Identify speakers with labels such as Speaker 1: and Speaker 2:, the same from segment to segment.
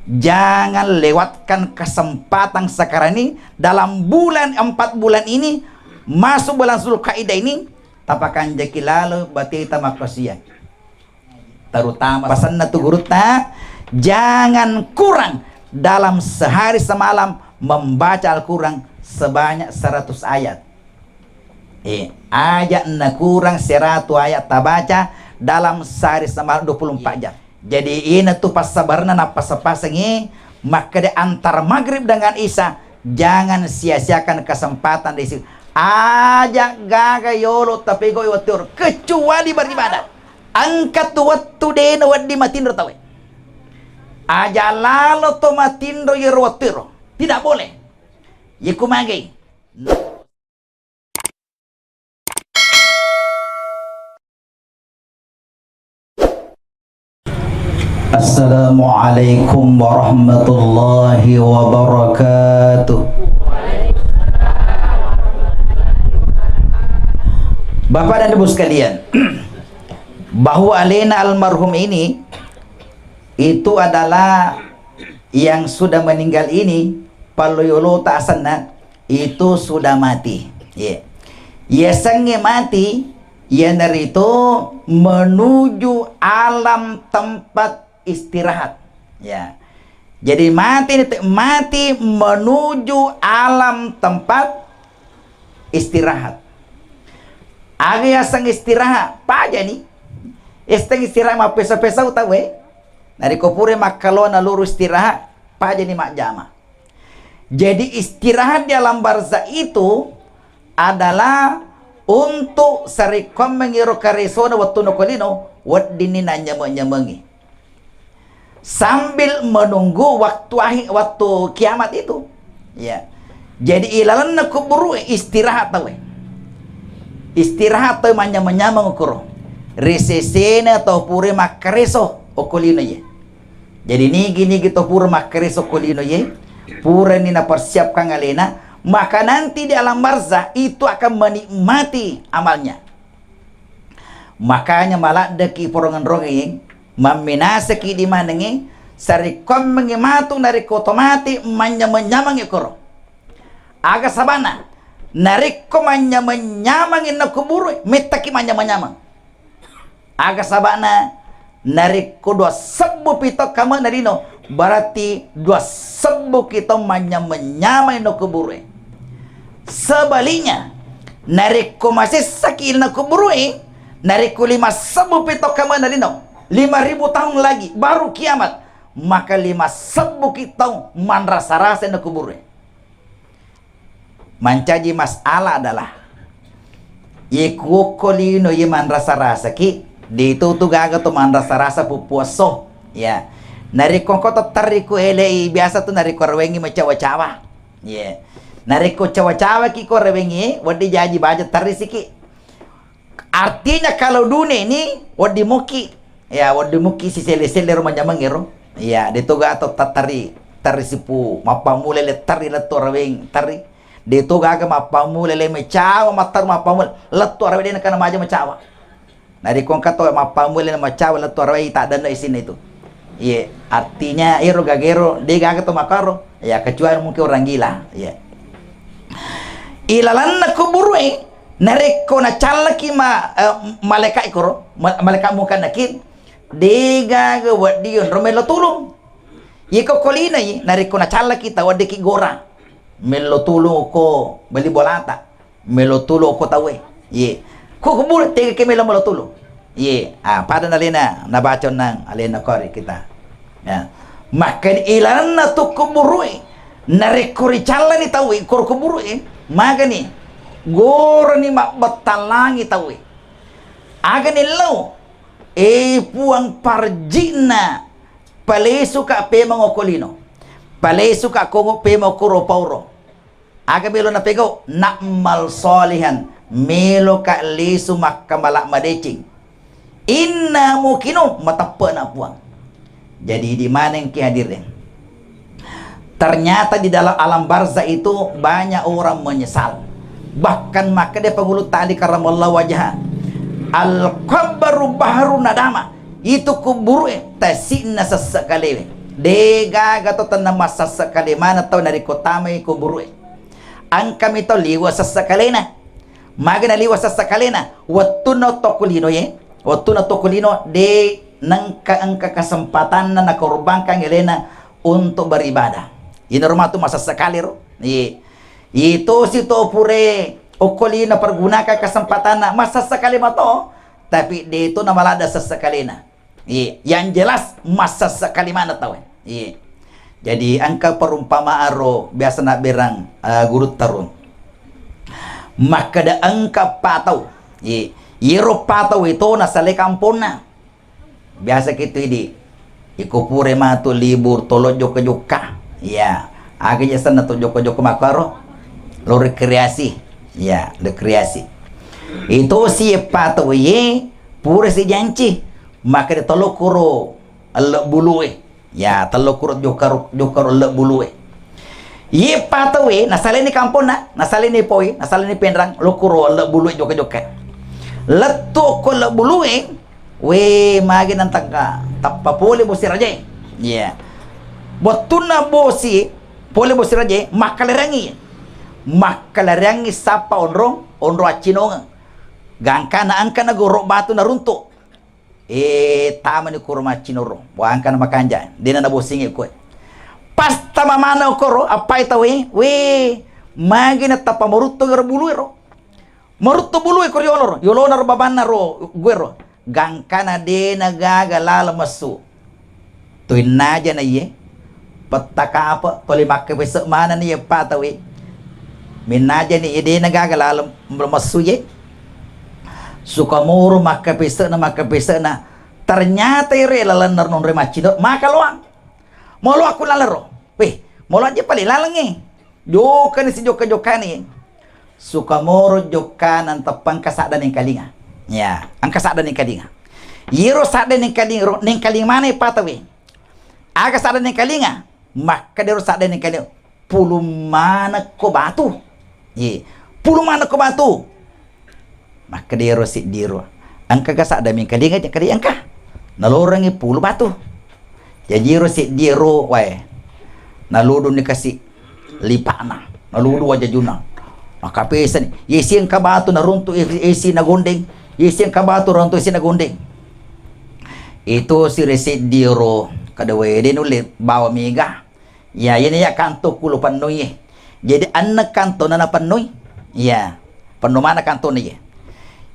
Speaker 1: Jangan lewatkan kesempatan sekarang ini. Dalam 4 bulan ini, masuk bulan Zulkaidah ini, tapakan jeki lalu batita makosia. Terutama pesan tu guru tak, jangan kurang dalam sehari semalam membaca Al-Quran sebanyak 100 ayat. Ayat na kurang 100 ayat tabaca dalam sehari semalam 24 jam. Jadi ini tuh pas sabarna napas pasang maka di antara maghrib dengan isya jangan sia-siakan kesempatan di situ. Aja gaga yolo tapi go watur kecuali beribadah. Angkat waktu den wadi matindro tawe. Aja lalo to matindro yerwatiro. Tidak boleh. Yikumagi. Assalamualaikum warahmatullahi wabarakatuh. Bapak dan Ibu sekalian, bahwa Alena almarhum ini itu adalah yang sudah meninggal ini, Paluyolo Ta'asana itu sudah mati. Ya sange mati, ya dari itu menuju alam tempat istirahat. Ya. Jadi mati menuju alam tempat istirahat. Aga sang istirahat, pa aja nih. Esteng istirahat ma pesa-pesa utawe. Nari kopure makalo na luru istirahat, pa aja nih mak jama. Jadi istirahat di alam barzah itu adalah untuk sarikom mengiru karesona waktu nokolino wadini nanya menyemengi. Sambil menunggu waktu kiamat itu. Ya. Jadi ilalan na kuburu istirahat tawe. Istirahat tawe manya-menyamang ukuro. Resesena atau pure makareso okolino ye. Jadi ni gini gitu pure makareso okolino ye. Pure ni na persiapkan alena, maka nanti di alam barzah itu akan menikmati amalnya. Makanya malah deki porongan rongi meminasaki di manengi sarikom mengimatung dari kotomati menyamang ikoro. Aga sabana nariko menyamang ina kuburu metaki menyamang. Aga sabana nariko 2 sebu pito kama narino berarti 2 sebu kita menyamang ina kuburu. Sebaliknya nariko masih sakit ina kuburu nariko 5 sebu pito kama narino 5.000 tahun lagi baru kiamat, maka 5 sebu kita man rasa-rasa na kubur. Mancaji masalah adalah kukolino ye man rasa-rasa ki dito tu gaga to man rasa-rasa pupuaso ya. Nari kongko tariku elei biasa tu nari korwengi macawa-cawa. Ya. Nari ko cawa-cawa ki korwengi wadi jaji baja tarisiki. Artinya kalau dunia ini wadi muki ya wadi muki si sele-sele rumahnya mengero ya ditoga atau tatari sipu mapamule le tari le torweng tari ditoga ga mapamule le mecawa matar mapamule le torweng na kana maja mecawa nari kong kato mapamule le mecawa le torweng tak ada di sini itu ya artinya ero gagero de gaga to makaro ya kecuali mungkin orang gila ya ilalan na kuburwe nareko na chalaki malaikat ikoro malaikat muka nakit dega ga wadion romelo tulung yeko kolina yi nariko na chala kita wadiki gora melo tulung ko beli bolata melo tulung ko tawe ye ko kubur tega ke melo tulung ye pada nalena nabacon nang alena kori kita ya makan ilan na to kuburui nariko ri chala ni tawe ko kuburui magani gora ni mabatalangi tawe agani lo puang parjina palesu ka pema ngokolino palesu ka kongo pema kuro pauro aga belo na pego nakmal solihan melo ka lesu makamalak madecing inna mukino matapa na puang. Jadi di mana yang kehadirin ternyata di dalam alam barzah itu banyak orang menyesal, bahkan maka dia penghulu tali karamallahu wajah al-qabru bahru nadama itu kubur tasina sesekali Dega gato tan na masasakali mana taw nariko tamay ko burue. Ang kami to liwa sa sakalina. Magana liwa sa sakalina. Wattu na tokulino ye. Wattu na tokulino de nang ang kakasempatan na nakorban kang Elena untuk beribadah. Inorma tu masasakali ro. Itu si to pure okolina pergunakan kesempatan na masasakali mato. Tapi dito na malada sa sakalina. Yang jelas masa sekali mana tahu. Jadi angka perumpamaan ro biasa nak berang guru tarun. Maka da angka patau. Iro patau itu nasale kampung na. Biasa gitu ini. Iku pure matu libur tolo joka. Ya, agaknya sana tuh joka makaro. Lo rekreasi. Ya, rekreasi. Itu si patau pure si janci. Maka dia telok kuro alak buluwe. Ya, telok kuro jokar alak buluwe. Ye patawe nasale ni kampung na, nasale ni poi, nasale ni pendrang, lo kuro alak buluwe joka. Letu ko alak buluwe, we magi nang tangka tapapole bosi raja. Ya. Botuna bosi pole bosi raja makalerangi. Makalerangi sapa onro acinong. Gangkana angka na gorok batu na runtuk. Tama ni kuro machinoro wang kana makanja dina na bosingi ko pas tama mana koro apa ita we magi na tapa morutto gar buluero morutto bulu ko yolonor babanna ro guero gangkana de na gaga lala masu to inaja na ye pataka apa poli makke besok mana ni patawe minaja ni ide na gaga lala masu ye Sukamoro makapisa na ternyata ire lalanar non remacido maka loang molo aku lalaro molo aja pali lalangi jokan si joka ni Sukamoro jokan antapang kasada ning kalinga ya ang kasada ning kalinga yiro sada ning kalinga mana patawe aga sada ning kalinga maka dero sada ning kalinga pulu mana ko batu pulu mana ko batu maka dero si diro angka gasa ada min kadinga kadi angka nalorangi pulu batu jadi ro si diro wae naludu ni kasi lipana naludu waja juna maka pesan yesi angka batu naruntu isi nagondeng yesi angka batu runtu isi nagondeng itu si resi diro kada wae den ulit bawa mega ya ini ya kanto kulo panoi jadi anak kanto na panoi ya penuh mana kanto ni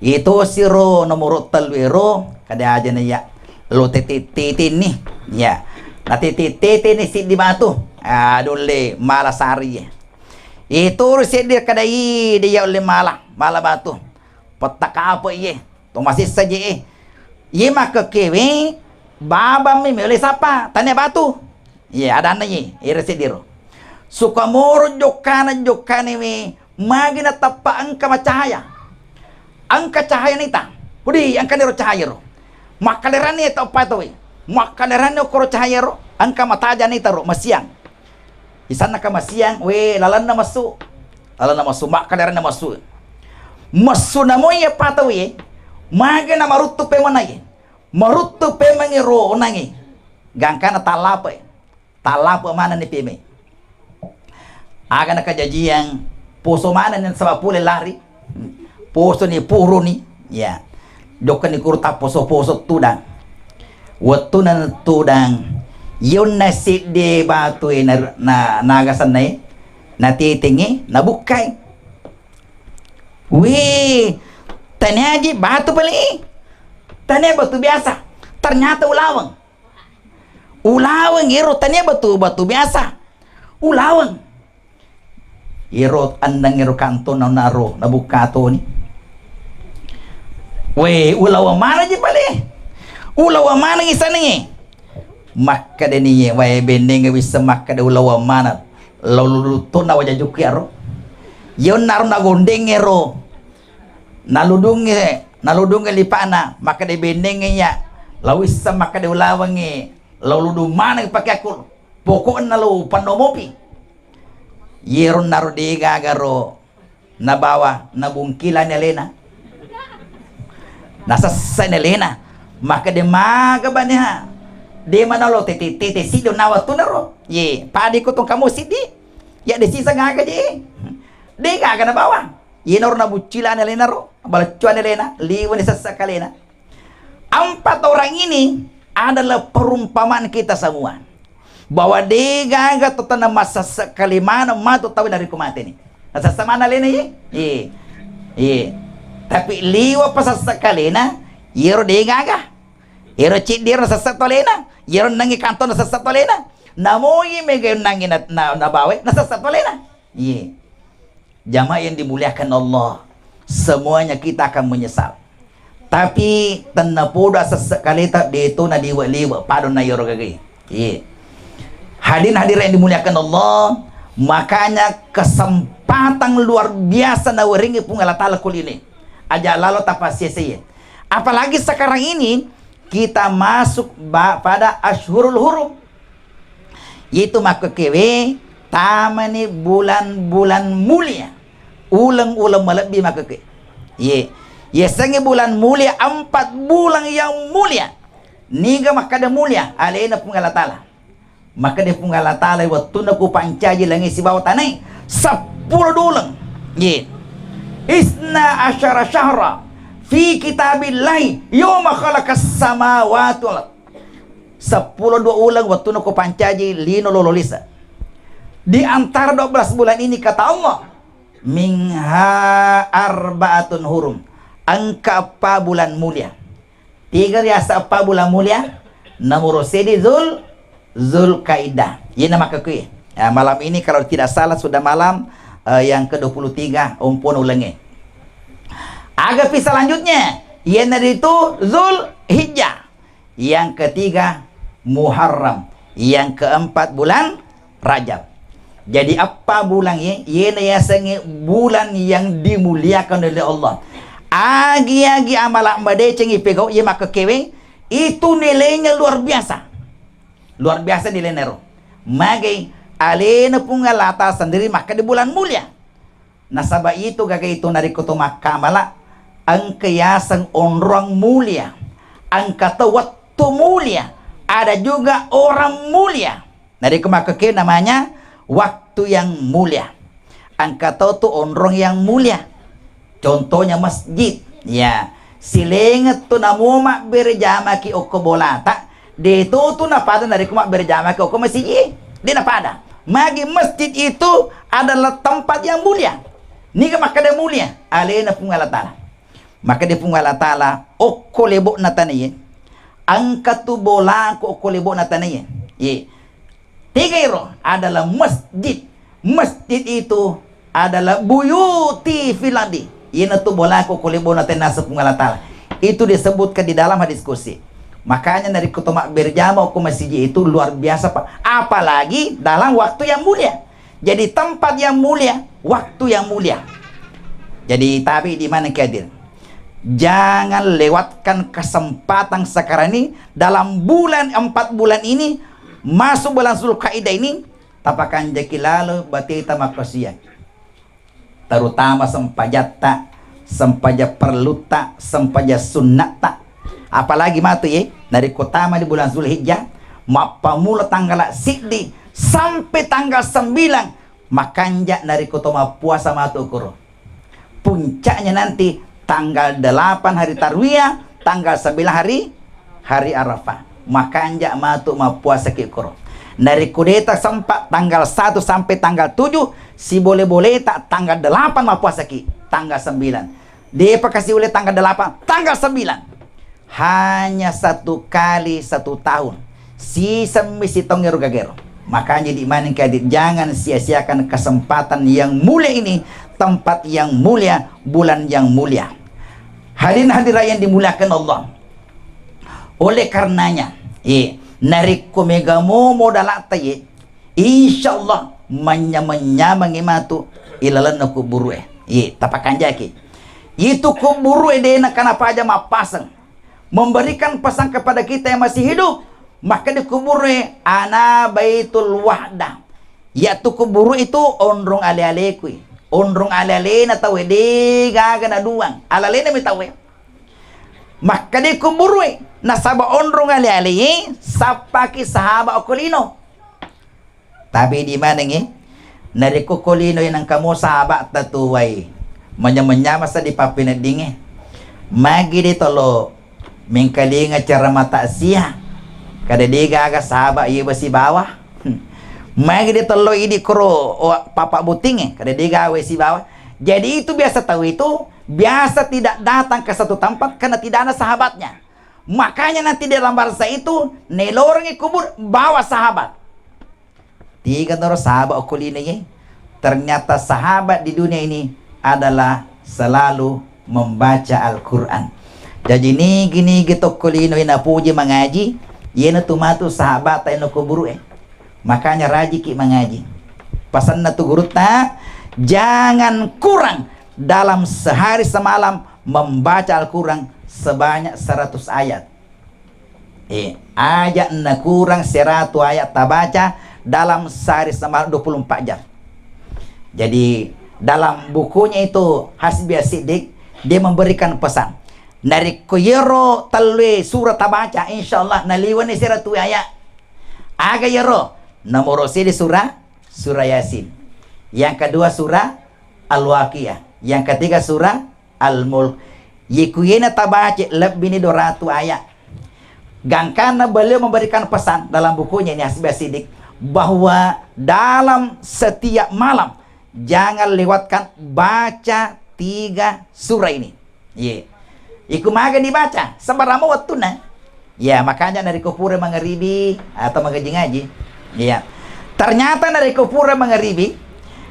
Speaker 1: itu siro nomor talwero kada aja na ya lo titi ni ya na titi ni si di batu dole malasari ya itu si dia kada dia oleh mala batu petaka apa ye to masih saja ye maka kewe baba mi oleh siapa tanya batu ya ada na ye iresi diro Sukamoro jokana we magina tapa angka macahaya angka cahaya nita pudi angka nero cahaya ro makalerani eta apa to makalerani koro cahaya ro angka mataja nita ro masiang isana ka masiang we lalanna masu makalerani masu na mo ye pato ye mage na marutu pe manaye marutu pe mangiro onangi gangkana talapa mana ni peme aga na kajajiang poso mana nen sa pule lari poso ni puro ni ya dokan ni kurta poso tudang waktu na tudang yun na si de batu na nagasan na natitingi nabukay tanya batu pali tanya batu biasa ternyata ulawang iro tanya batu biasa ulawang iro andang iro kanto na naro nabuka to ni ulawa mana je pale ulawa mana isa ni maka deni bendeng bisa maka de ulawa mana lalu to na wajah juki aro yon narum na gondeng ero naludung lipana maka de bendeng ya lawis maka de ulawang lalu mana pakai aku pokok nalu panomopi yeron naru de gagaro na bawa na bungkilan ni Elena nasasay ni Elena maka de magabaniha De mana lo tete sido nawa tunaro. Ye, padi ko tong kamu sidi. Ya de sisa ngaga je. De ngaga na bawang. Ye nor na bucila na lena ro. Balcuan na lena, liwan sa sakalena. 4 orang ini adalah perumpamaan kita semua. Bahwa de ngaga to tanah masa sekali mana matu tahu dari kumate ni. Nasa mana lena ye? Ye. Tapi liwa pasasa kalena, yero de ngaga. Yero cik dia nasa satolena. Yero nangi kantor nasa satolena. Namoy mega nangi na bawe nasa satolena. Ye. Jamaah yang dimuliakan Allah, semuanya kita akan menyesal. Tapi tenapoda sesekali tak deto na liwa pado na yoro gagi. Ye. Hadirin yang dimuliakan Allah, makanya kesempatan luar biasa na waringi pungala tala kulini. Aja lalu tapasia. Apalagi sekarang ini kita masuk pada Ashhurul Hurum. Itu maka kewe tamani bulan-bulan mulia. Ulang-ulang melebih maka ke. Ye sangi bulan mulia, 4 bulan yang mulia. Niga maka ada mulia alaina punggala tala. Maka dia punggala tala waktu naku pancaji langi si bawah tanai 10 bulan. Ye. Isna asyara syahra fi kitabillahi yawma khalaqas samawati wal ard. 10 ulang waktu naku pancaji lino lololisa. Di antara 12 bulan ini kata Allah, minha arbaatun hurum. Angka apa bulan mulia? 3 riasa apa bulan mulia? Nomor sedi Zulkaidah. Ini nama kekui. Ya, malam ini kalau tidak salah sudah malam yang ke-23 umpun ulangi. Agak selanjutnya yang itu Zulhijjah. Yang ketiga Muharram. Yang keempat bulan Rajab. Jadi apa bulan ini? Ini yasangi bulan yang dimuliakan oleh Allah. Agi-agi amalak madeceng ipegau ia maka kewe itu nilainya luar biasa. Luar biasa nilai nero. Magi alena pungalata sendiri maka di bulan mulia. Nasaba itu gaga itu nari kutu makamala angka yasang orang mulia. Angka waktu mulia. Ada juga orang mulia. Nari kemakake namanya waktu yang mulia. Angka tu orang yang mulia. Contohnya masjid. Ya, silengat tu namuma berjama ki oko bolata. De tu napada dari kumak berjama ki oko masjid. Dia napada. Magi masjid itu adalah tempat yang mulia. Nika maka dia mulia. Alena punggala tala. Maka dia punggala tala oko lebok nataniye. Angka tu bola ko oko lebok nataniye. Ye. 3 iro adalah masjid. Masjid itu adalah buyuti filadi. Ina tu bola ko kulebo na tenasa pungalatala. Itu disebutkan di dalam hadis kursi. Makanya dari kutomak berjama ke masjid itu luar biasa Pak. Apalagi dalam waktu yang mulia. Jadi tempat yang mulia, waktu yang mulia. Jadi tapi di mana kehadir? Jangan lewatkan kesempatan sekarang ini dalam bulan 4 bulan ini masuk bulan Zulkaidah ini tapakan jaki lalu batita makasian. Terutama sempajata, sempaja perluta, sempaja sunnata. Apalagi matu ye, dari kotama di bulan Zulhijjah, mapamula tanggal siddi sampai tanggal 9 makanja dari kotoma puasa matu ukuro. Puncaknya nanti tanggal 8 hari Tarwiyah, tanggal 9 hari Arafah. Makanja matu ma puasa ki ukuro. Dari kudeta sempat tanggal 1 sampai tanggal 7 si boleh-boleh tak tanggal 8 mah puasa ki tanggal 9 dia kasih oleh tanggal 8 tanggal 9 hanya 1 kali 1 tahun si semisi tongero gagero. Makanya di mana jangan sia-siakan kesempatan yang mulia ini, tempat yang mulia, bulan yang mulia. Hadirin yang dimuliakan Allah, oleh karenanya narik kumegamo modal taye insyaallah menyamang imatu ilalan kuburu tapakan jaki itu kuburu dena kenapa aja mapasang memberikan pesan kepada kita yang masih hidup. Maka di kuburu ana baitul wahdah, yaitu kuburu itu ondrong ale-alekui ondrong ale-ale na tawe de gaga na duang ale-ale na mitawe maka di kuburui nasaba ondrong ali-ali sapaki sahaba okulino. Tapi di mana ngi nari kukulino yang kamu sahabat tatuwai manya-manya masa di papina dingi magi di tolo mengkalinga cara mata sia kada diga aga sahabat iya besi bawah magi di tolo ini kro papa buting kada diga si bawah. Jadi itu biasa tahu itu biasa tidak datang ke satu tempat karena tidak ada sahabatnya. Makanya nanti di dalam bahasa itu nelorong kubur bawa sahabat. Tiga noro sahabat okulina ini. Ternyata sahabat di dunia ini adalah selalu membaca Al-Quran. Jadi ini gini gitu okulino ina puji mengaji. Yena tumatu sahabat ina kuburu Makanya rajiki mengaji. Pasan na tu gurutna jangan kurang dalam sehari semalam membaca Al-Quran sebanyak 100 ayat. Aja na kurang 100 ayat tabaca dalam sehari semalam 24 jam. Jadi dalam bukunya itu Hasbi Siddiq dia memberikan pesan. Dari koyero talwe surat tabaca insyaallah naliwani 100 ayat. Aga yero nomor sini surah Yasin. Yang kedua surah Al-Waqiah. Yang ketiga surah Al-Mulk. Yikuyena tabaci lebih ni 200 ayat. Gangkana beliau memberikan pesan dalam bukunya ini Hasbi Siddiq bahwa dalam setiap malam jangan lewatkan baca 3 surah ini. Iku maga dibaca sebarang waktu na. Ya makanya dari kupura mengeribi atau mengaji-ngaji. Ya. Ternyata dari kupura mengeribi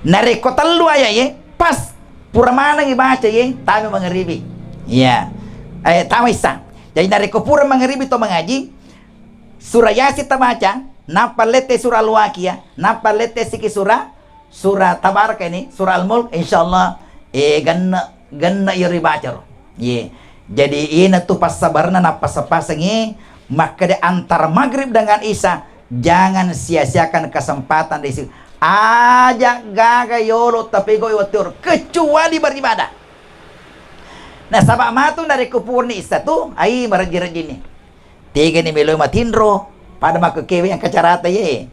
Speaker 1: nari kotalu ayah pas pura mana baca tami mengeribi tami sah. Jadi nari kopura mengeribi to mengaji surah Yasin tabaca napa lete surah Al-Waqiah napa lete siki surah Tabaraka ini surah Al-Mulk insyaallah ganna yuri baca jadi ini tuh pas sabarna napa sepasangi maka di antara maghrib dengan isya jangan sia-siakan kesempatan di situ. Aja gaga yolo tapi goy watur kecuali beribadah. Nah sabak matu dari kupur ni isa tu ai maraji-raji ni. Tiga ni melo matindro pada mak kewe yang kacarata ye.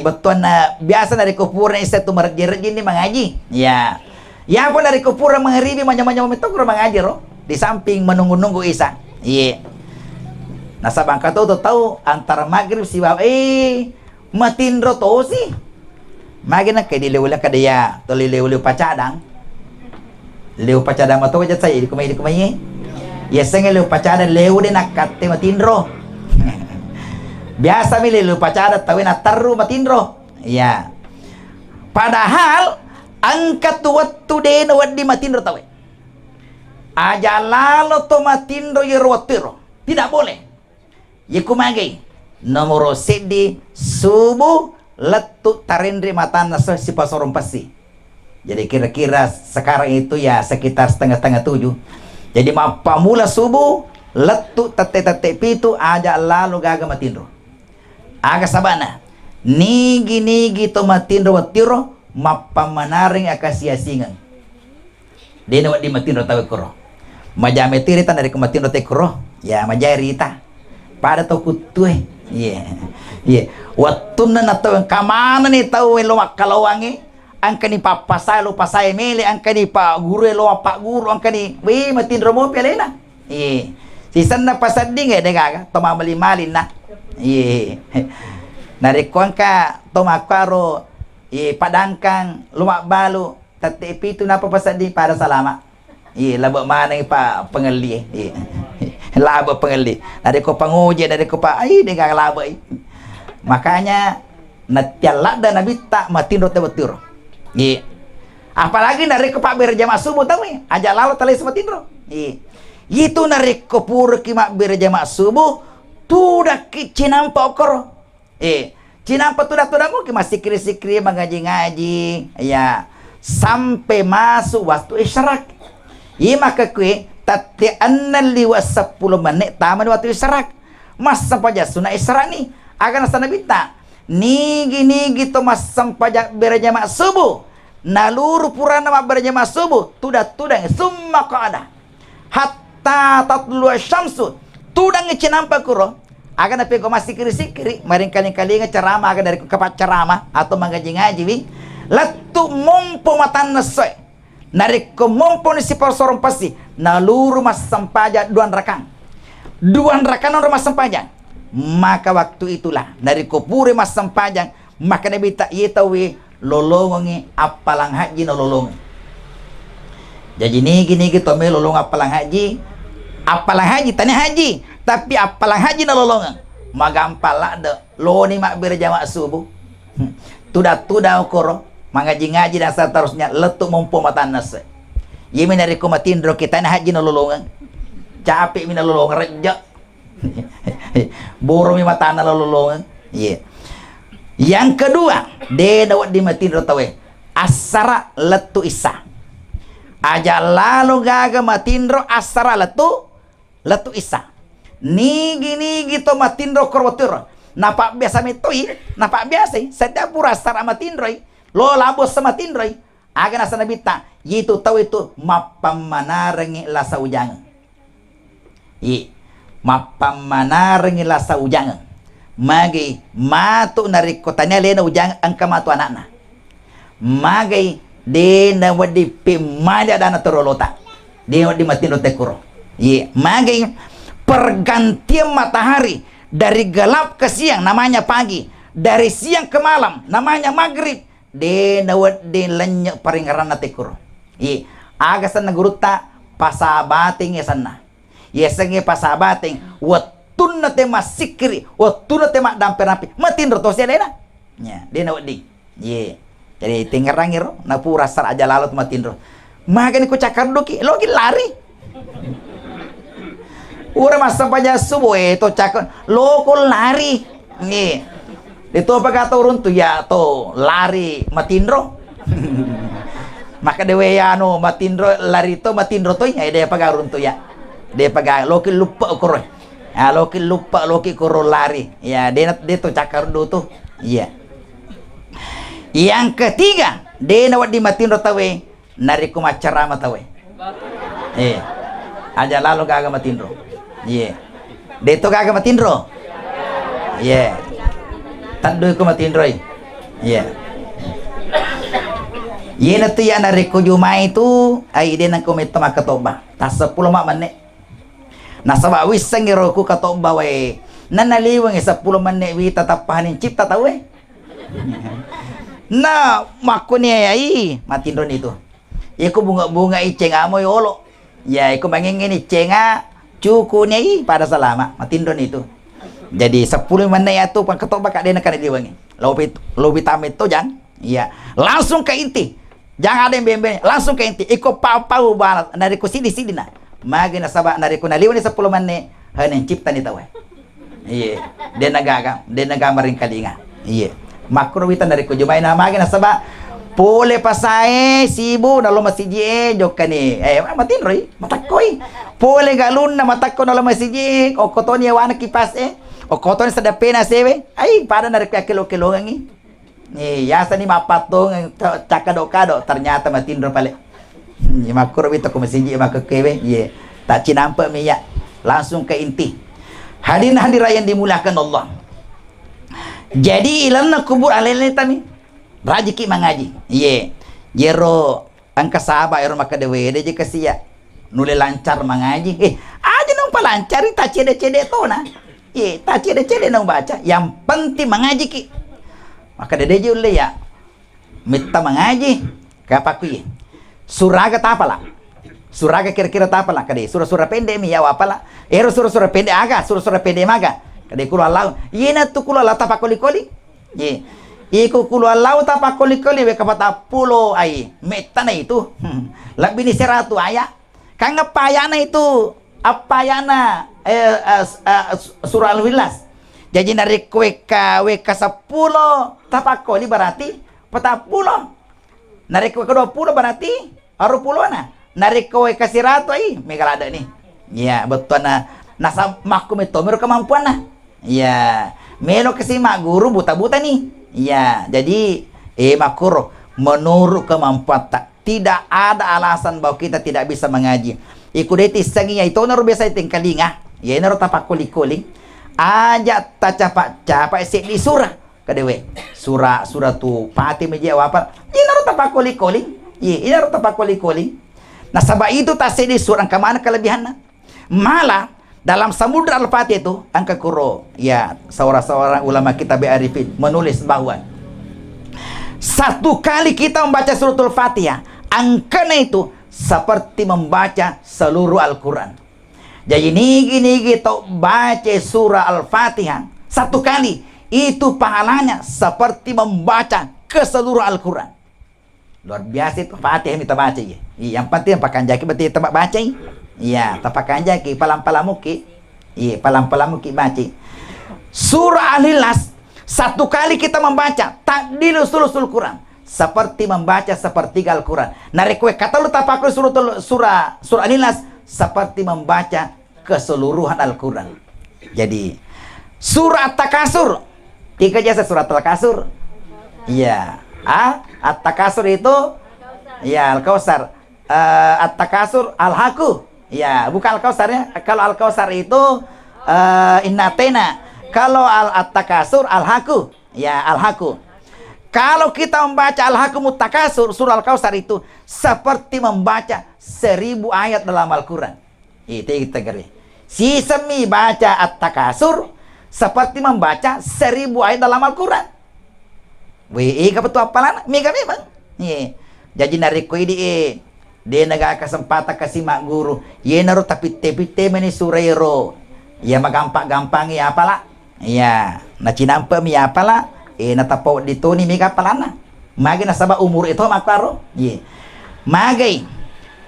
Speaker 1: Betul na biasa dari kupur ni isa tu maraji-raji ni mengaji. Ya. Ya pun dari kupur mengeribi manya-manya metokro mengaji ro di samping menunggu-nunggu isa. Iya. Nah sabang kata tahu antara maghrib si bab matindro to sih. Magi na kay dilewulan kadaya to lilewulu pacadang lew pacadang mato wajat saya di kumay yeseng lew pacadang lew din nakate matindro biasa mi lew pacadang tawin ataru matindro ya padahal angkat waktu den wadi matindro tawin aja lalo to matindro yerotiro tidak boleh yikumagi nomor sedi subuh letuk tarindri mata nasa si pasorong pasti. Jadi kira-kira sekarang itu ya sekitar 6:30. Jadi pamula subuh letuk tete pitu aja lalu gaga matindro. Aga sabana. Nigi to matindro watiro mappa manaring akasiasingan. Dene wadi matindro tawe kuro. Majame tirita dari kematindro te kuro. Ya majari ita. Pada to kutue. Waktu na tahu kamana ni tahu lo makalawangi angka ni papa saya lupa saya mele angka ni pak guru lo pak guru angka ni matin romo pelena si sana pasading dengaga toma mali na nari kuangka toma karo padangkang lumak balu tete pitu napa pasading para salama labo mana pa pengeli labo pengeli nari ko panguji nari ko pa dengaga labo makanya natiala dan nabi tak matindro te betur. Apalagi dari kepak berjamaah subuh tahu aja lalu tali matindro. Itu dari kepur kimak berjamaah subuh tudak cinampa okor. Cinampa tudak mu ki masih sikri mengaji-ngaji ya sampai masuk waktu isyarat. Maka kue tati annal liwa 10 menit taman waktu isyarat. Mas sampaja sunah isyarat nih akan asana bita nigi to mas sampaja berjamaah subuh naluru purana ma berjamaah subuh tudah summa qada hatta hatta tatlu syamsu tudang cinampa kuro agan ape ko masikiri-sikiri maring kali-kali ceramah agan dari kepat ceramah atau mengaji-ngaji wi latu mompo matan nasoy narik ko mompo ni si sorong pasti naluru mas sampaja duan rakang rumah sampajang maka waktu itulah dari ko pure mas sampajang maka nabita yetawi lolongi apalang haji no lolong jadi gini gitu me lolong apalang haji tanya haji tapi apalang haji no lolong magampala de lo ni mak berjamaah subuh tuda okoro mengaji-ngaji dan seterusnya letuk mompo matan nase yemi dari ko matindro kita na haji no lolong capek mina lolong rejak boro mi mata na lolong iya. Yang kedua, de dawat di matindro tawe asara letu isa. Aja lalu gaga matindro asara letu isa. Nigi to matindro korwaturo. Napak biasa mitoi, napak biasa. Setiap pura asara matindroi, lo labos sama tindroi. Aga nasa nabita, yitu tahu itu mapamanarengi lasa ujang. Yi, mapamanarengi lasa ujang. Magi matu narik kotanya lena ujang angka matu anakna magi dena wadi pimada dana terolota dia wadi matindo tekuro ye magi pergantian matahari dari gelap ke siang namanya pagi dari siang ke malam namanya maghrib dena wadi lenyek paringarana tekuro ye aga sana guruta pasabating ya sana ye senge pasabating wat tunna tema sikri wa tunna tema damper-damper matindro to selena nya dena wadi ye jadi tingerangir na pura sar aja lalut matindro magani ko cakar doki logi lari ura masa paja subuh to cakar lo ko lari ye dito pagato urun tu ya to lari matindro maka dewe ano matindro lari to matindro to ya dia pagarun tu ya dia paga loki lupa ukroy ya loki lupa loki kuro lari ya dia tuh cakar do tuh iya yang ketiga dia nawat di matindro tawe nariku macarama tawe aja lalu gaga matindro iya dia tuh gaga matindro iya tandu ku matindro iya iya natu ya nariku jumai itu ai dia nang komento makatoba tas 10 mak menit nasaba wisang roku kato bawe nanaliwang 10 menit wi tatapahanin cipta tahu na makuni ai matindron itu iku bunga-bunga iceng amoy olo ya iku mangingin icenga cukunya i pada salama matindron itu jadi 10 menit itu pak kato bakak dena kan diwangi lobi tamit to jang iya langsung ke inti jangan ada yang bembe langsung ke inti iku pau banget dari ku sidi nah magi nasaba nariku naliwan ni 10 menit hanin cipta ni tawe iya dia nagamaring kalinga iya makro witan nariku jumay na magi nasaba pole pasae sibu nalo masiji jokani matinroy matakoy pole galun na matakko nalo masiji o kotoni wana kipas o kotoni sa dapena sewe ay para nariku kilo-kilo ngi yasa ni mapatong cakado-kado ternyata matindro pale makro itu masiji makakewe ye tak cinampa miya langsung ke inti hadirin yang dimulakan Allah jadi ilan kubur alele tami rajiki mangaji ye jero angka sahaba ero maka dewe de jika sia nule lancar mangaji aja nang palancari tak cede-cede to na ye tak cede-cede nang baca yang penting mengaji ki maka dede jule ya minta mengaji kapaku ye suraga tapala suraga kira-kira tapala kade surah-surah pendek mi ya apala surah-surah pendek aga surah-surah pendek maga kade kulo Allah yena tu kulo Allah tapakoli-koli ye iku kulo Allah tapakoli-koli we kapata pulo ai metana itu lebih ni 100 aya kang ngapayana itu apayana surah al-wilas jadi dari weka 10 tapakoli berarti peta pulo narik ke 20 berarti aru pulona narik kowe kasih ratu megalada nih ya betul nasa makum itu meru kemampuan nah ya melo kesima guru buta-buta nih ya jadi makuro menurut kemampuan tak tidak ada alasan bahwa kita tidak bisa mengaji Ikudeti sangiya ito na rubesa iting kalinga. Yan na tapak kuling-kuling. Aja ta capa isi di surah kadewe. Surah tu pati meja wapa. Yan na tapak kuling-kuling. Yan na tapak kuling-kuling. Nah sabab itu tak di surah kemana kelebihannya? Malah dalam samudra Al-Fatihah itu angka kuro ya seorang ulama kita Arifin menulis bahwa satu kali kita membaca suratul Fatihah angkanya itu seperti membaca seluruh Al-Quran. Jadi nigi kita baca surah Al-Fatihah satu kali itu pahalanya seperti membaca ke seluruh Al-Quran. Luar biasa itu Fatihah kita baca ya. Yang penting pakai jaki berarti tempat baca ya. Iya, tapakan jaki palam-palamuki. Iya, palam-palamuki baca. Surah Al-Ikhlas satu kali kita membaca takdilu sulusul Quran seperti membaca sepertiga Al-Quran. Narekwe kata lu tapaku surah Al-Ikhlas seperti membaca keseluruhan Al-Quran. Jadi surah At-Takasur 3 jasa surah Al-Takasur. Iya. At-Takasur itu ya Al-Kausar. At-Takasur Al-Haku. Ya, bukan Al-Kausarnya. Kalau Al-Kausar itu Innatena. Kalau At-Takasur Al-Haku. Ya, Al-Haku. Kalau kita membaca Al-Haku Mutakasur, surah Al-Kausar itu seperti membaca 1000 ayat dalam Al-Quran. Itu kita geri. Si semi baca At-Takasur seperti membaca 1000 ayat dalam Al-Quran. Wih, betul apalan? Mega memang. Iya. Jadi nariku ini dia naga kesempatan kasih mak guru. Ye naruh tapi meni surero. Ya gampang ya apalah. Ya, na cinampa mi apalah. Na tapo dito ni mega palana. Magi nasaba umur itu makaro. Ye. Magi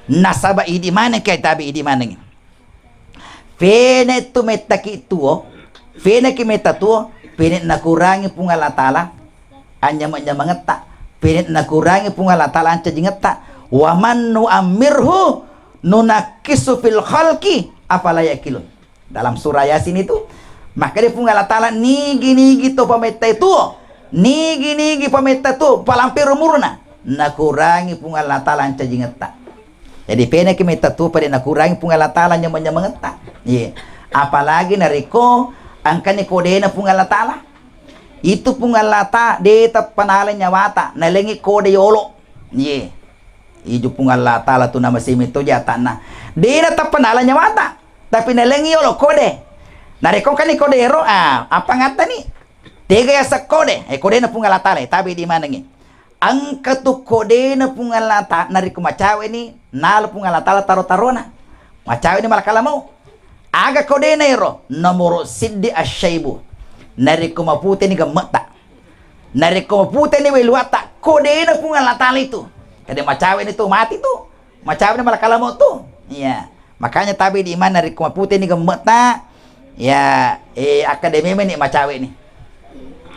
Speaker 1: nasaba idi mana kay tabi idi mana ni. Fene tu metaki tuo. Fene ki meta tuo. Fene nakurangi pungalatala. Anya mangeta. Fene nakurangi pungalatala anca jingeta. Wa man nu'ammirhu nunakisu fil khalqi afala yakilun. Dalam surah Yasin itu maka dia punggala ta'ala nigi to pameta itu nigi pameta tu palampir umurna nakurangi punggala ta'ala anca jingeta. Jadi pena ki meta tu pada nakurangi punggala ta'ala nyamangeta. Ye. Apalagi nariko angkani kodena punggala ta'ala. Itu punggala ta de ta panala nyawata nalengi kode yolo. Ye. Ijo punggala ta'ala tu nama simi tu jatana. Dia tak penala nyawata. Tapi nalengi yolo kode. Nareko kan ni kode ero apa ngata ni? Tiga ya sekode. Kode na punggala ta'ala. Tapi di mana ni? Angka tu kode na punggala ta'ala. Nareko macawe ni. Nalo punggala ta'ala taro-tarona. Macawe ni malakalamau. Aga kode na ero. Nomor siddi asyaibu. Nareko maputi ni gamata. Nareko maputi ni wiluata. Kode na punggala ta'ala itu. Kada macawe itu mati tuh. Macawe ni malah kalamo tuh. Iya. Makanya tabi di mana dari kumaputi ni gemeta. Ya, akademi ni macawe ni.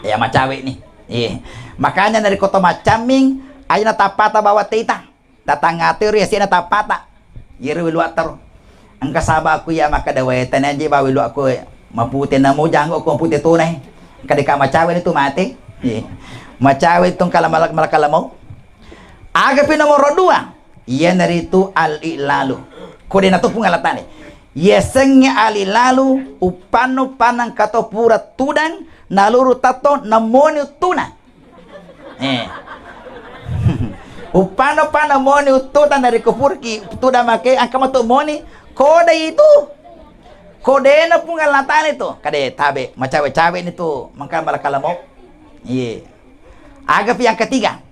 Speaker 1: Ya macawe ni. Iya. Makanya dari kota macaming ayo na tapata bawa tita. Datang ngatur ya si na tapata. Yero wilu atar. Ang kasaba aku ya makadawetan aja bawa wilu aku maputi na mo jango ko maputi tunay. Kadika macawe ni tuh mati. Iya. Macawe itong kalamo. Agapin nomor 2, ia naritu al-ilalu. Kode na to pungalatane. Yesengnya al-ilalu upano panang kato pura tudang naluru tato namoni tuna. Upano panang moni ututan dari kupurki tuda make angkama to moni kode itu. Kode na pungalatane to. Kade tabe macawe-cawe ni to mangka malakalamau. Iya. Agap yang ketiga.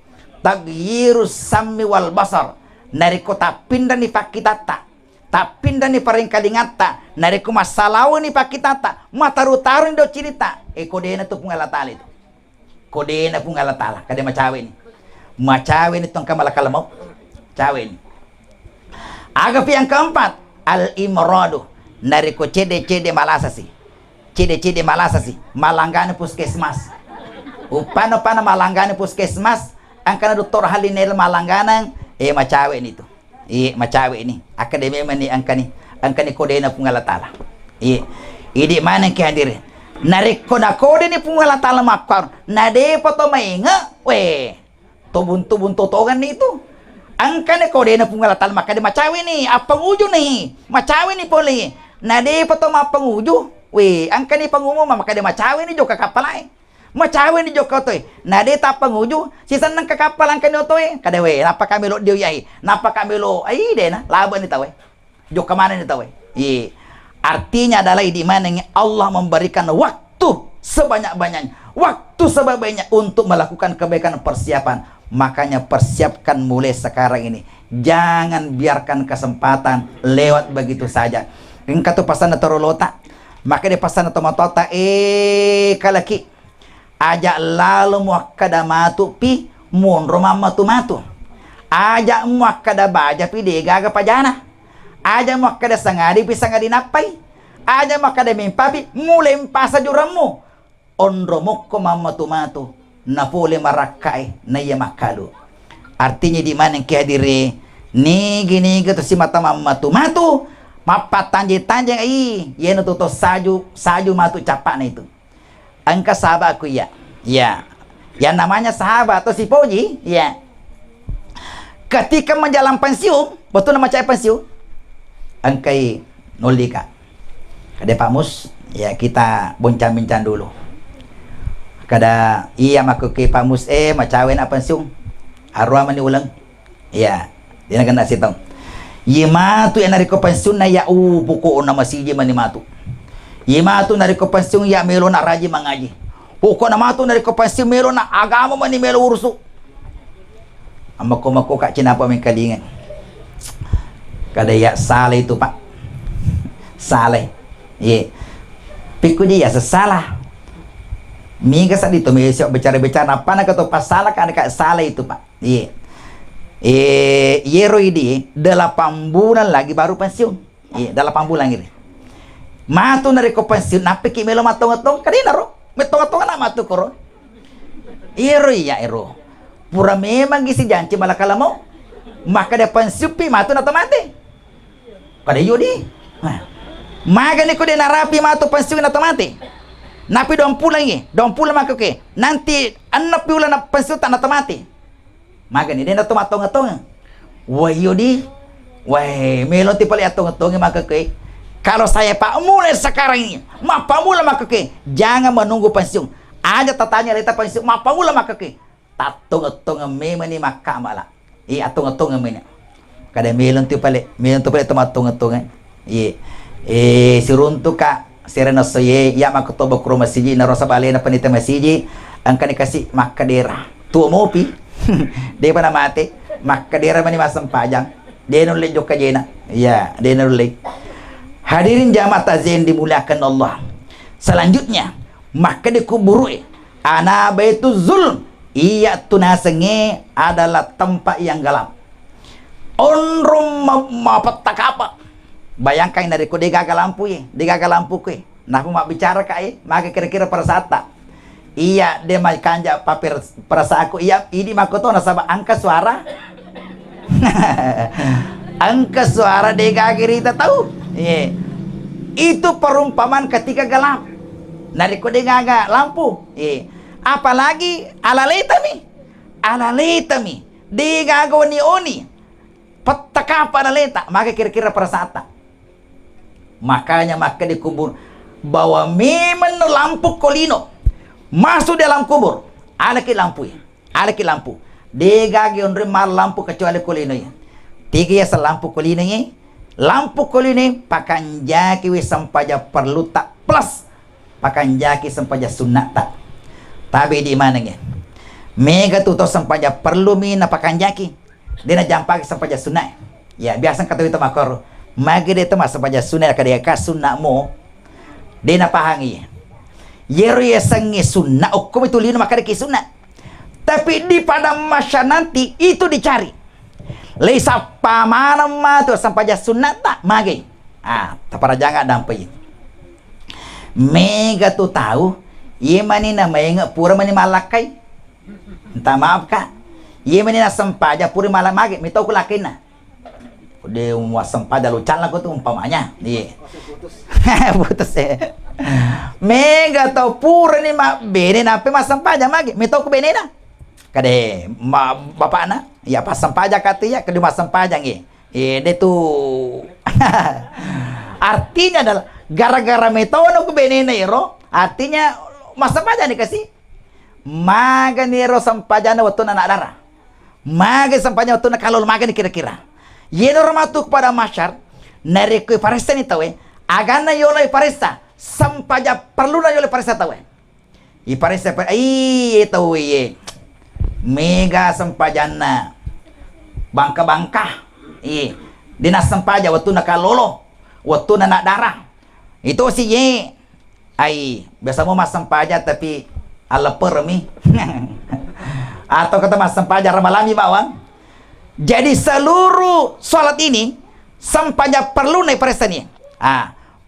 Speaker 1: Tagyirus sammi wal basar nariko tapinda ni pakitata tapinda ni paringkalingata nariko masalaw ni pakitata mataru-taru do cerita kodena tu pungalatala itu kodena pungalatala kade macawe ni tong kamalakalamau cawe ni. Agap yang keempat al imradu nariko cede malasasi malanggani puskesmas upano malanggani puskesmas angkana doktor halinel malangganang macawe ni tu macawe ni akademi mani angkani kode na pungalatala idi mana ki hadir narik koda kode ni pungalatala makar nade poto mainga we tobun totogan ni itu Angka ni ko de na pungalatal maka de macawi ni apang uju ni. Macawi ni poli. Na de pato mapang uju. We, angka ni pangumo maka de macawi ni jo kakapalay. Macawi ni jo toy. Na de tapang uju. Sisan nang kakapal angka ni otoy. Kada we, napa kami lo diyo yai. Napa kami lo ay de na laban ni tawe. Jo kemana ni tawe. Ye. Artinya adalah di mana Allah memberikan waktu sebanyak-banyaknya. Waktu sebanyak-banyaknya untuk melakukan kebaikan persiapan. Makanya persiapkan mulai sekarang ini. Jangan biarkan kesempatan lewat begitu saja. Engkau tu pasan atau rolota. Maka dia pasan atau matota. Kalaki. Ajak lalu muakkada matu pi. Munro mamatu matu. Ajak muakkada baja pi degaga pajana. Ajak muakkada sangadi pi sangadi napai. Ajak muakkada mimpapi. Mulai mpasa juramu. Onro mukko mamatu matu. Na pole marakai na iya makalu. Artinya di mana yang kehadiri ni gini gitu si mata matu matu mapat tanjeng ai yeno tuto saju matu capak na itu. Angka sahabat aku ya. Ya. Yang namanya sahabat atau si Poji ya. Ketika menjalan pensiun, betul nama cai pensiun. Angkai nolika. Kada Pak Mus, ya kita bincang-bincang dulu. Kada iya maku ke pamus macawin apa pensiun arwah mani ulang ya dia nak sitong yema tu yang nariko pensiun na ya buku nama siji mani matu yema tu nariko pensiun ya melo na raji mangaji pokok nama tu nariko pensiun melo na agama mani melo ursu amako kak cina apa mengkalingan kada ya salah itu Pak salah ye piku dia sesalah Mingga saat itu siap bicara-bicara apa nak kata pasalah kan kak salah itu Pak. Iya. Yero ini 8 bulan lagi baru pensiun. Iya, 8 bulan ini. Matu dari ko pensiun napi ki melo matong-matong kadina ro. Metong-matong na matu ko ro. Yero iya ero. Pura memang gisi janji malakala mo. Maka dia pensiun pi matu na tomate. Kada yodi. Maga ni ko de narapi matu pensiun na tomate. Napi 20 lagi, 20 maka ke. Nanti 6 bulan na pensiun tak na mati. Maka ni dia na tumatong-atong. Wah yodi. Wah, melon ti pali atong-atong maka ke. Kalau saya Pak mulai sekarang ini, mapa mula maka ke. Jangan menunggu pensiun. Aja tatanya leta pensiun, mapa mula maka ke. Tatong-atong memang ni maka malah. Atong-atong memang. Kada melon ti pali tumatong-atong. Siruntu ka Serena soye ya makutoba kuro masiji na rosa bale na panita masiji ang kanikasi makadera tuo mopi de pa na mate makadera mani masam pajang de no lejo kajena ya de no le hadirin jamaah tazen dimuliakan Allah. Selanjutnya maka dikuburu ana baitu zulm iya tunasenge adalah tempat yang gelap onrum mapatakapa. Bayangkan dari ko digaga lampu ke. Nah mak bicara kai, maka kira-kira persata. Iya dia mai kanja papir perasa aku iya ini makoto nasaba angka suara. Angka suara digaga kita tahu. Iya. Itu perumpamaan ketika gelap. Dari ko digaga lampu. Iya. Apalagi alaleta mi. Digaga oni. Petaka pada letak, maka kira-kira persata. Makanya maka dikubur bahwa memang lampu kolino masuk dalam kubur. Alaki lampu ya, alaki lampu. Degagi onre mar lampu kecuali kolino ya. Tiga ya selampu kolino ya. Lampu kolino pakan jaki we sampaja perlu tak plus pakan jaki sampaja sunat tak. Tapi di mana ya? Mega tuto sampaja perlu mina pakan jaki. Dia jampaki sampaja sunat. Ya biasa kata itu makor. Magi dia temas sampaja sunat kada ka sunat mo. Dia na pahangi. Yero ya sangi sunat hukum itu lino maka deki sunat. Tapi di pada masa nanti itu dicari. Lesa pamana ma tu sampaja sunat tak magi. Tapara jangan dampai. Mega tu tahu ye mani na maenga pura mani malakai. Entah maaf kak. Ye mani na sampaja pura malamagi mitau kulakin na. Udah sampaja lucan lah tu umpamanya. Dia putus ya. Mega tau pura ni mak bene na pe mas sampaja magi mitau ku bene na. Kade bapak anak ya pas sempajak katanya kedua sempajang dia tuh artinya adalah gara-gara metono ku benenero artinya masa paja dikasih maga nero sampajana waktu anak darah maga sampajana waktu kalau maga nih kira-kira yeno ramatu kepada masyar nariku paresta nih tahu agana yola paresta sampaja perlu na yola paresta tahu paresta tahu mega sampajana bangka-bangka dinas sampaja waktu nakalolo waktu nak darah itu sih biasa mau mas sampaja tapi ala permi atau kata mas sampaja ramalami bawang jadi seluruh sholat ini sampaja perlu naik perestani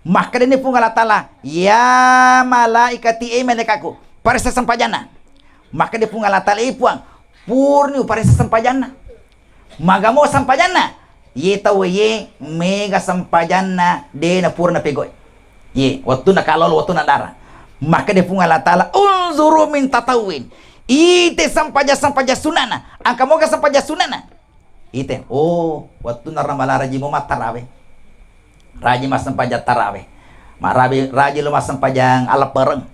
Speaker 1: maka ini pun Allah Ta'ala ya malaikati malaikaku paresta sampajana maka dia pun Allah Ta'ala ipuang purni paresta sampajana magamo sampajana mega sampajana dena purna pegoy waktu na kalol waktu na darah maka dia pun Allah Ta'ala unzuru min tatawin ite sampaja sunana angka moga sampaja sunana ite waktu na ramala raji mo matarawe raji mas sampaja tarawe raji lo mas sampajang ala pereng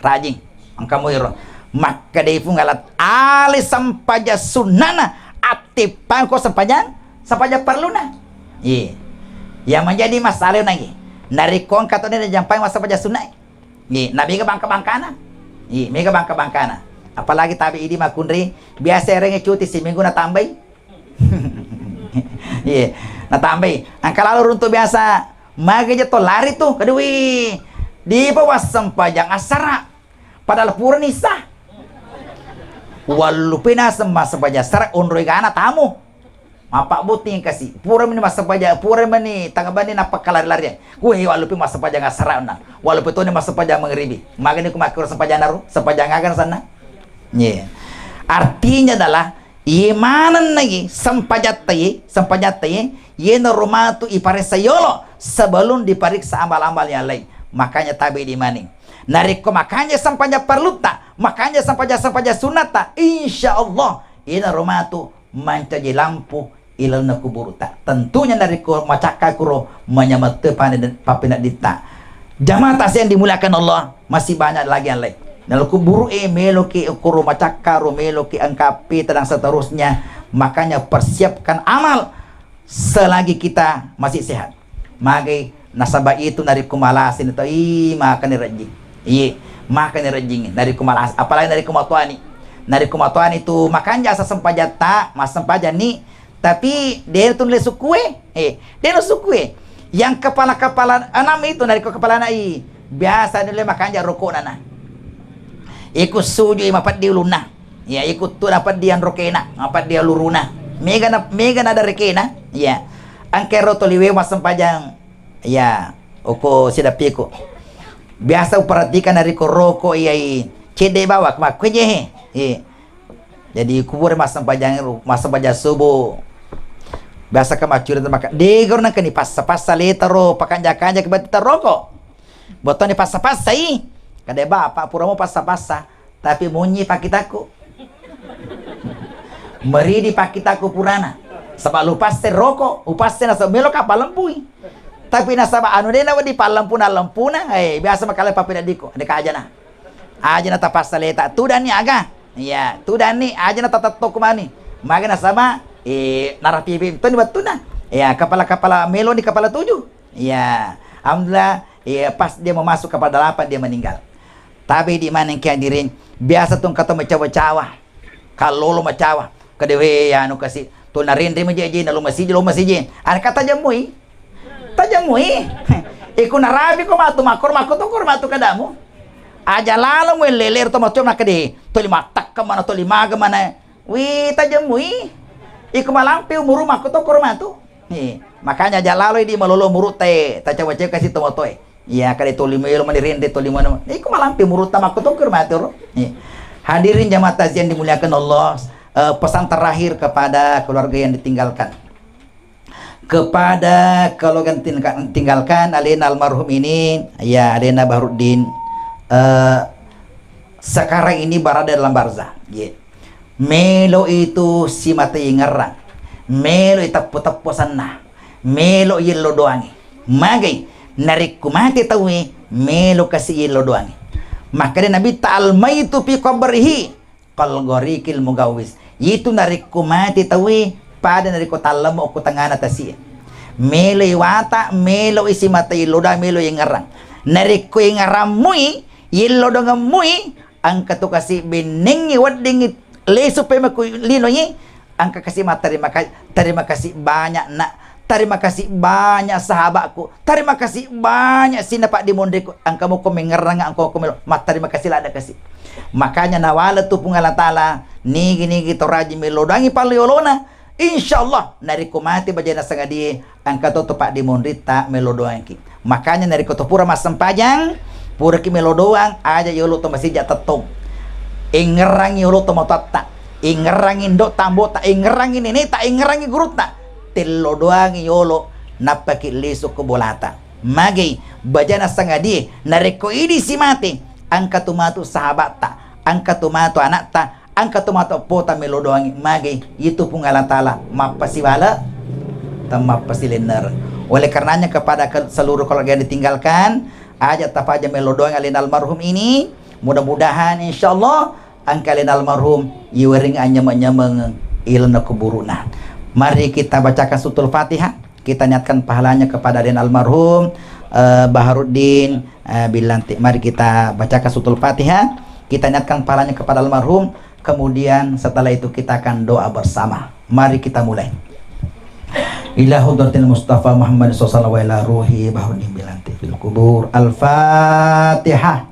Speaker 1: raji angka mo iro maka dia pun Allah ali sampaja sunana ate pangko sampaja perluna yang menjadi masalah lagi narikon katanya jampai masa paja sunai nabi ke bangka-bangkana mega bangka-bangkana apalagi tabi ini makundri biasa orangnya cuti seminggu na tambay na tambay ang kalalo runto biasa magaja to lari tuh kadui di bawah sampajang asara padahal purnisa walupina masa paja asara unroy gana tamu apa buti yang kasih pura ini masa paja pura ini tanggabani napa kalari-lari walaupun masa paja nggak serana walaupun itu masa paja mengeribi makanya aku makro sepaja naru sepaja ngagan sana artinya adalah imanan lagi sempajat yeno rumah tu iparesa yolo sebelum diperiksa amal-amal yang lain makanya tabi di maning nariko makanya sampaja perluta makanya sampaja sunata insya Allah yeno rumah tu mancaji lampu ilal na kuburuta tentunya dari macaka kuro menyamate papina dita jamaah tas yang dimuliakan Allah masih banyak lagi yang lain dalam kuburu meloki kuro macaka ro meloki angkapi dan seterusnya makanya persiapkan amal selagi kita masih sehat magi nasabah itu dari kumalasin itu makan rejing makan rejing dari kumalas apalagi dari kumatuan itu makan jasa sempajata mas sempajani tapi dia tuh lesukue dia lesukue yang kepala enam itu dari kepala nai biasa dia makan jar rokok nana ikut suju mapat dia luna ikut tuh dapat dia rokena mapat dia luruna mega nada rekena angkero toliwe mas sempajang oko sidapiku biasa perhatikan dari rokok cede bawa kemak jadi kubur mas sempajang subuh biasa kemacur itu maka degor nang kani passa letaro pakanja-kanja kebat rokok boton ni passa kada bapak pura mo passa tapi munyi pakitaku meri di pakitaku purana sabab lupas rokok upas na sa melo ka palampui tapi nasaba anu de na di palampuna biasa makala papinadiko de ka aja na tapassa leta tu dan ni aga tu dan ni aja na tatatok kumani magana sama narapi itu batuna kepala melo di kepala 7 alhamdulillah pas dia mau masuk kepala 8 dia meninggal tapi di mana yang kehadirin biasa tuh kata macawa-cawa kalau lo macawa kedewe anu kasih tuh narindri menjeje lo masih ada kata jamui iku narabi ko matu kadamu aja lalu mo leler to macam nak kede to lima tak ke mana to lima ke mana tajamui iku malampi umur rumah ko to kurmatu makanya aja lalu di malolo murut teh tacawa cek kasih tomotoy kade to lima lo manirinde to lima iku malampi murut tamak to kurmatu hadirin jamaah tazian dimuliakan Allah pesan terakhir kepada keluarga yang ditinggalkan alena almarhum ini alena Bahrudin sekarang ini berada dalam barzah melo itu si mata ngarang, melo itapo-tapo sana, melo yelo doangi. Magay narik kumati tawi melo kasi yelo doangi. Maka Nabi ta'almay itu fi qabrihi qal gharikil mugawis. Itu narik kumati tawi pada narik ko talam o kutangana tasi. Melo iwata, melo isi mata yelo da melo ngarang. Narik ko ngaramui yelo do ngamui ang katu kasi biningi wading leso pe maku lino yi ang kakasi terima kasih banyak nak, terima kasih banyak sahabatku, terima kasih banyak sinapak di mondeku ang kamu ko mengerang ang ko terima kasih lah ada kasih. Makanya nawala tu pungala taala nigi toraji melodangi palyolona insyaallah nari ko mati bajana sangadi ang katoto pak di mondrita melodoangi. Makanya nari ko to pura masampajang pura ki melodoang aja yolo to masija tetong ingerangi yolo to motata ingerangi ndok tambota ingerangi nene ta ingerangi gurutna telo doangi yolo napaki leso ko bolata magi bajana sangadi nareko ini si mati ang katumatu sahabat ta ang katumatu anak ta ang katumatu pota melodoangi magi itu pungalan tala mapasiwala tamapasilener. Oleh karenanya kepada seluruh keluarga yang ditinggalkan aja tapaja melodoang alin almarhum ini mudah-mudahan insyaallah angkalin almarhum iwering anyam-anyameng ilna kuburuna. Mari kita bacakan suratul Fatihah, kita niatkan pahalanya kepada alin almarhum Baharuddin Bilanti. Mari kita bacakan suratul Fatihah, kita niatkan pahalanya kepada almarhum, kemudian setelah itu kita akan doa bersama. Mari kita mulai. Ila hudratil Mustafa Muhammad sallallahu alaihi wa ruhi Baharuddin Bilanti fil kubur. Al-Fatihah.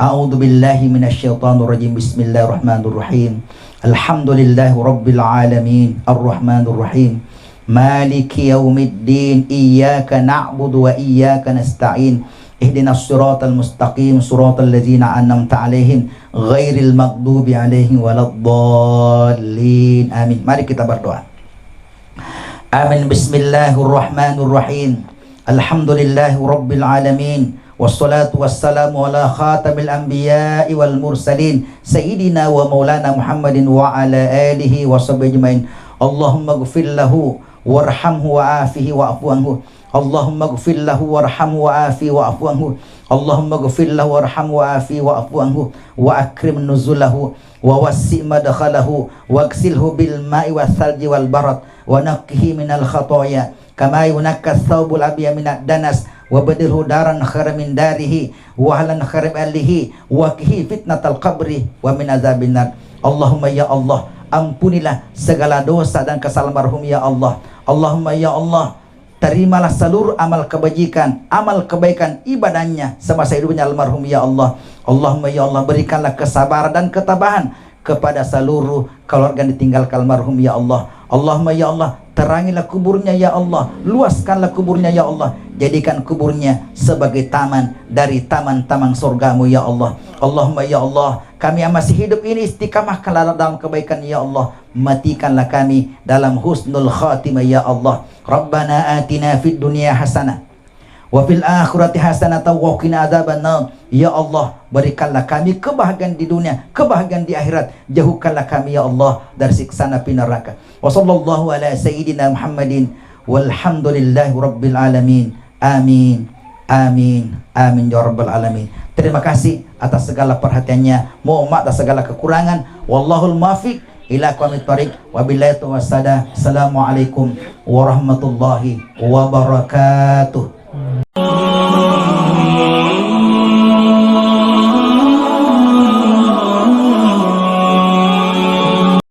Speaker 1: A'udzu billahi minasyaitonir rajim. Bismillahirrahmanirrahim. Alhamdulillahi rabbil alamin. Arrahmanir rahim. Maliki yaumiddin. Iyyaka na'budu wa iyyaka nasta'in. Ihdinas siratal mustaqim. Siratal ladzina an'amta 'alaihim ghairil maghdubi 'alaihim waladdallin. Amin. Mari kita berdoa. Amin. Bismillahirrahmanirrahim. Alhamdulillahi rabbil alamin. Wassalatu wassalamu ala khatamil anbiya'i wal mursalin Sayyidina wa maulana Muhammadin wa ala alihi wa sahbihi ajmain. Allahumma ighfir lahu warhamhu wa afihi wa afu anhu. Allahumma ighfir lahu warhamhu wa afihi wa afu anhu. Allahumma ighfir lahu warhamhu wa afihi wa afu anhu wa akrim nuzulahu wa wasi' madkhalahu waghsilhu bil ma'i was salji wal barad wa naqqihi minal khataaya kama yunakka thawbul abyad minad danas wa badilhu daran khairan min darihi wa halan khairan alihi wa qihi fitnatal qabri wa min azabin nar. Allahumma ya Allah, ampunilah segala dosa dan kesalahan marhum ya Allah. Allahumma ya Allah, terimalah seluruh amal kebajikan, amal kebaikan ibadahnya semasa hidupnya almarhum ya Allah. Allahumma ya Allah, berikanlah kesabaran dan ketabahan kepada seluruh keluarga yang ditinggalkan almarhum ya Allah. Allahumma ya Allah, terangilah kuburnya ya Allah, luaskanlah kuburnya ya Allah, jadikan kuburnya sebagai taman dari taman-taman surgamu ya Allah. Allahumma ya Allah, kami yang masih hidup ini istiqamahkanlah dalam kebaikan ya Allah, matikanlah kami dalam husnul khatimah ya Allah. Rabbana atina fid dunya hasanah wa fil akhirati hasanatan wa qina adzabannar. Ya Allah, berikanlah kami kebahagiaan di dunia, kebahagiaan di akhirat. Jauhkanlah kami ya Allah dari siksa api neraka. Wa sallallahu ala sayyidina Muhammadin walhamdulillahi rabbil alamin. Amin. Amin. Amin ya rabbal alamin. Terima kasih atas segala perhatiannya. Mohon maaf atas segala kekurangan. Wallahul muwaffiq ila aqwamit thoriq. Wabillahi taufiq. Assalamualaikum warahmatullahi wabarakatuh.